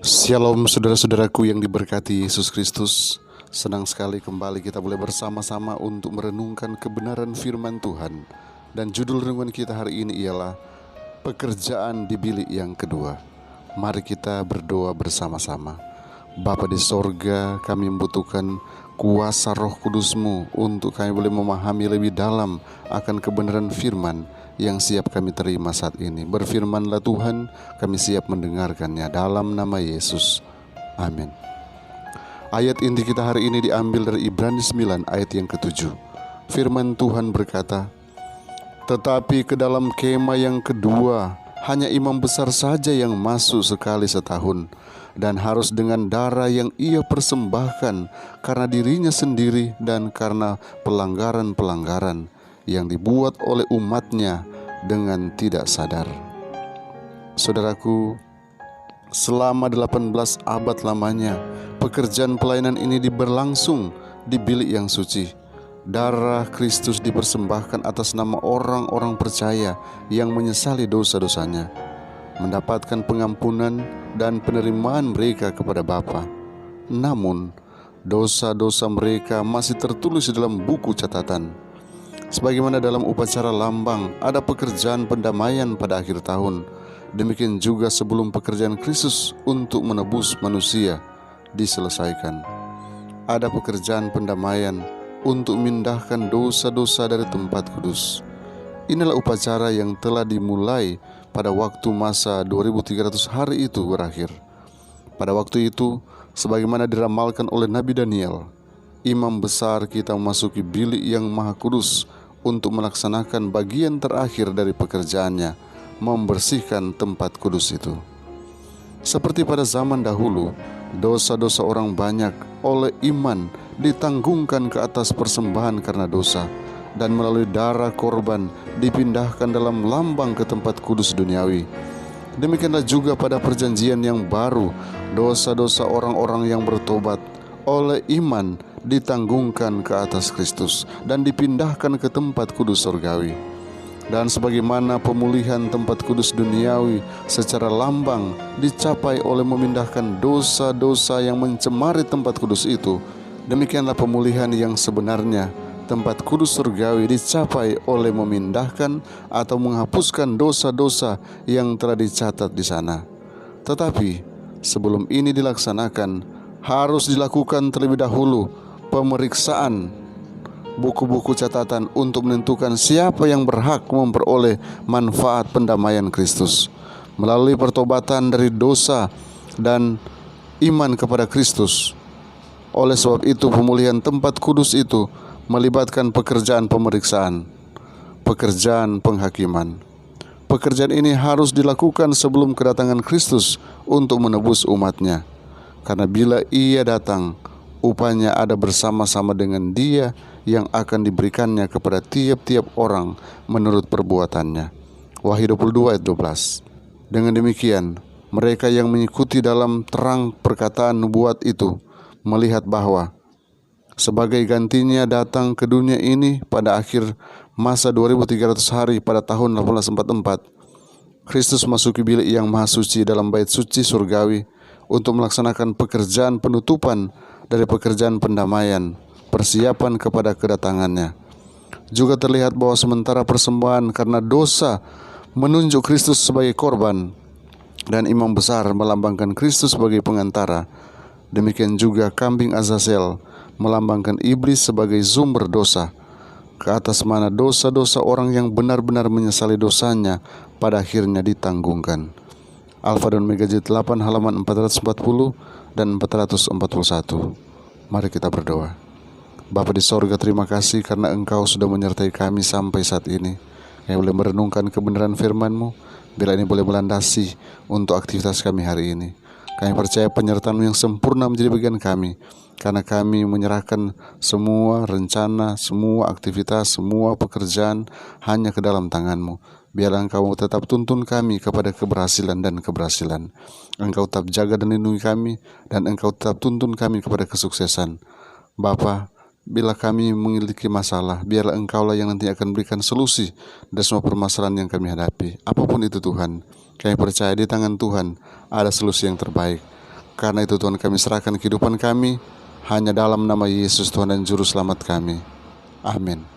Shalom saudara-saudaraku yang diberkati Yesus Kristus. Senang sekali kembali kita boleh bersama-sama untuk merenungkan kebenaran firman Tuhan. Dan judul renungan kita hari ini ialah pekerjaan di bilik yang kedua. Mari kita berdoa bersama-sama. Bapa di sorga, kami membutuhkan kuasa Roh Kudus-Mu untuk kami boleh memahami lebih dalam akan kebenaran firman yang siap kami terima saat ini. Berfirmanlah Tuhan, kami siap mendengarkannya dalam nama Yesus. Amin. Ayat inti kita hari ini diambil dari Ibrani 9 ayat yang ke-7. Firman Tuhan berkata, "Tetapi ke dalam kemah yang kedua hanya imam besar saja yang masuk sekali setahun, dan harus dengan darah yang ia persembahkan karena dirinya sendiri dan karena pelanggaran-pelanggaran yang dibuat oleh umatnya dengan tidak sadar." Saudaraku, selama 18 abad lamanya pekerjaan pelayanan ini berlangsung di bilik yang suci. Darah Kristus dipersembahkan atas nama orang-orang percaya yang menyesali dosa-dosanya, mendapatkan pengampunan dan penerimaan mereka kepada Bapa. Namun, dosa-dosa mereka masih tertulis di dalam buku catatan. Sebagaimana dalam upacara lambang ada pekerjaan pendamaian pada akhir tahun, demikian juga sebelum pekerjaan Kristus untuk menebus manusia diselesaikan, ada pekerjaan pendamaian untuk memindahkan dosa-dosa dari tempat kudus. Inilah upacara yang telah dimulai pada waktu masa 2300 hari itu berakhir. Pada waktu itu, sebagaimana diramalkan oleh Nabi Daniel, imam besar kita memasuki bilik yang maha kudus untuk melaksanakan bagian terakhir dari pekerjaannya, membersihkan tempat kudus itu. Seperti pada zaman dahulu, dosa-dosa orang banyak oleh iman ditanggungkan ke atas persembahan karena dosa, dan melalui darah korban dipindahkan dalam lambang ke tempat kudus duniawi. Demikianlah juga pada perjanjian yang baru, dosa-dosa orang-orang yang bertobat oleh iman ditanggungkan ke atas Kristus dan dipindahkan ke tempat kudus surgawi. Dan sebagaimana pemulihan tempat kudus duniawi secara lambang dicapai oleh memindahkan dosa-dosa yang mencemari tempat kudus itu, demikianlah pemulihan yang sebenarnya tempat kudus surgawi dicapai oleh memindahkan atau menghapuskan dosa-dosa yang telah dicatat di sana. Tetapi sebelum ini dilaksanakan, harus dilakukan terlebih dahulu pemeriksaan buku-buku catatan untuk menentukan siapa yang berhak memperoleh manfaat pendamaian Kristus melalui pertobatan dari dosa dan iman kepada Kristus. Oleh sebab itu, pemulihan tempat kudus itu melibatkan pekerjaan pemeriksaan, pekerjaan penghakiman. Pekerjaan ini harus dilakukan sebelum kedatangan Kristus untuk menebus umatnya, karena bila ia datang, upahnya ada bersama-sama dengan Dia yang akan diberikannya kepada tiap-tiap orang menurut perbuatannya. Wahyu 22 ayat 12. Dengan demikian, mereka yang mengikuti dalam terang perkataan nubuat itu melihat bahwa sebagai gantinya datang ke dunia ini pada akhir masa 2300 hari pada tahun 1844, Kristus masuki bilik yang maha suci dalam bait suci surgawi untuk melaksanakan pekerjaan penutupan dari pekerjaan pendamaian, persiapan kepada kedatangannya. Juga terlihat bahwa sementara persembahan karena dosa menunjuk Kristus sebagai korban dan imam besar melambangkan Kristus sebagai pengantara, demikian juga kambing Azazel melambangkan iblis sebagai sumber dosa, ke atas mana dosa-dosa orang yang benar-benar menyesali dosanya pada akhirnya ditanggungkan. Alfa dan Omega jilid 8 halaman 440 dan 441. Mari kita berdoa. Bapa di sorga, terima kasih karena Engkau sudah menyertai kami sampai saat ini. Kami boleh merenungkan kebenaran firman-Mu, bila ini boleh melandasi untuk aktivitas kami hari ini. Kami percaya penyertaan-Mu yang sempurna menjadi bagian kami, karena kami menyerahkan semua rencana, semua aktivitas, semua pekerjaan hanya ke dalam tangan-Mu. Biarlah Engkau tetap tuntun kami kepada keberhasilan dan keberhasilan. Engkau tetap jaga dan lindungi kami, dan Engkau tetap tuntun kami kepada kesuksesan. Bapa, bila kami memiliki masalah, biarlah Engkaulah yang nanti akan berikan solusi dari semua permasalahan yang kami hadapi. Apapun itu Tuhan, kami percaya di tangan Tuhan ada solusi yang terbaik. Karena itu Tuhan, kami serahkan kehidupan kami hanya dalam nama Yesus Tuhan dan Juru Selamat kami. Amin.